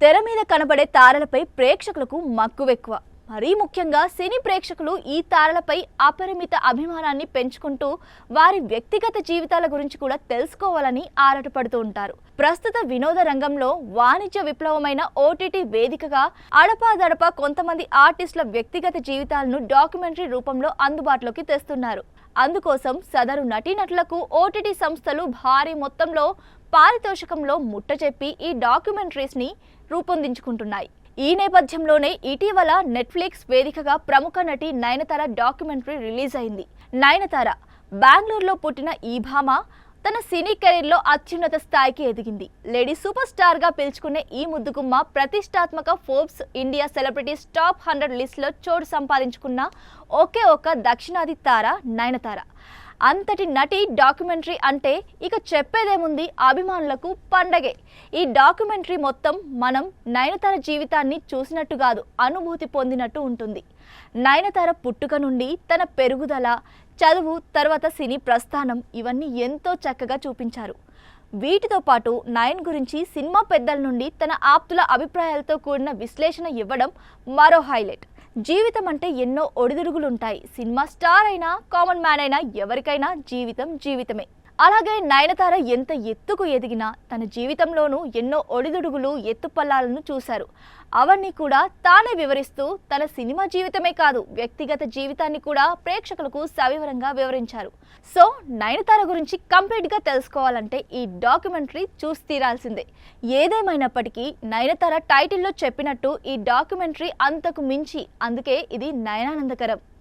తెర మీద కనబడే తారలపై ప్రేక్షకులకు మక్కువెక్కువ. మరీ ముఖ్యంగా సినీ ప్రేక్షకులు ఈ తారలపై అపరిమిత అభిమానాన్ని పెంచుకుంటూ వారి వ్యక్తిగత జీవితాల గురించి కూడా తెలుసుకోవాలని ఆరాటపడుతూ ఉంటారు. ప్రస్తుత వినోద రంగంలో వాణిజ్య విప్లవమైన ఓటీటీ వేదికగా అడపాదడపా కొంతమంది ఆర్టిస్టుల వ్యక్తిగత జీవితాలను డాక్యుమెంటరీ రూపంలో అందుబాటులోకి తెస్తున్నారు. అందుకోసం సదరు నటీనటులకు ఓటీటీ సంస్థలు భారీ మొత్తంలో పారితోషికంలో ముట్టచెప్పి ఈ డాక్యుమెంటరీస్ ని రూపొందించుకుంటున్నాయి. ఈ నేపథ్యంలోనే ఇటీవల నెట్ఫ్లిక్స్ వేదికగా ప్రముఖ నటి నయనతార డాక్యుమెంటరీ రిలీజ్ అయింది. నయనతార బెంగళూరులో పుట్టిన ఈ భామ తన సినీ కెరీర్లో అత్యున్నత స్థాయికి ఎదిగింది. లేడీ సూపర్ స్టార్ గా పిలుచుకునే ఈ ముద్దుగుమ్మ ప్రతిష్టాత్మక ఫోర్బ్స్ ఇండియా సెలబ్రిటీస్ టాప్ 100 లిస్టులో చోటు సంపాదించుకున్న ఒకే ఒక్క దక్షిణాది తార నయనతార. అంతటి నటి డాక్యుమెంటరీ అంటే ఇక చెప్పేదేముంది, అభిమానులకు పండగే. ఈ డాక్యుమెంటరీ మొత్తం మనం నయనతార జీవితాన్ని చూసినట్టు కాదు, అనుభూతి పొందినట్టు ఉంటుంది. నయనతార పుట్టుక నుండి తన పెరుగుదల, చదువు, తర్వాత సినీ ప్రస్థానం ఇవన్నీ ఎంతో చక్కగా చూపించారు. వీటితో పాటు నయన్ గురించి సినిమా పెద్దల నుండి తన ఆప్తుల అభిప్రాయాలతో కూడిన విశ్లేషణ ఇవ్వడం మరో హైలైట్. జీవితం అంటే ఎన్నో ఒడిదుడుగులుంటాయి. సినిమా స్టార్ అయినా, కామన్ మ్యాన్ అయినా ఎవరికైనా జీవితం జీవితమే. అలాగే నయనతార ఎంత ఎత్తుకు ఎదిగినా తన జీవితంలోనూ ఎన్నో ఒడిదుడుగులు, ఎత్తుపల్లాలను చూశారు. అవన్నీ కూడా తానే వివరిస్తూ తన సినిమా జీవితమే కాదు, వ్యక్తిగత జీవితాన్ని కూడా ప్రేక్షకులకు సవివరంగా వివరించారు. సో నయనతార గురించి కంప్లీట్ గా తెలుసుకోవాలంటే ఈ డాక్యుమెంటరీ చూసి తీరాల్సిందే. ఏదేమైనప్పటికీ నయనతార టైటిల్లో చెప్పినట్టు ఈ డాక్యుమెంటరీ అంతకు మించి, అందుకే ఇది నయనానందకరం.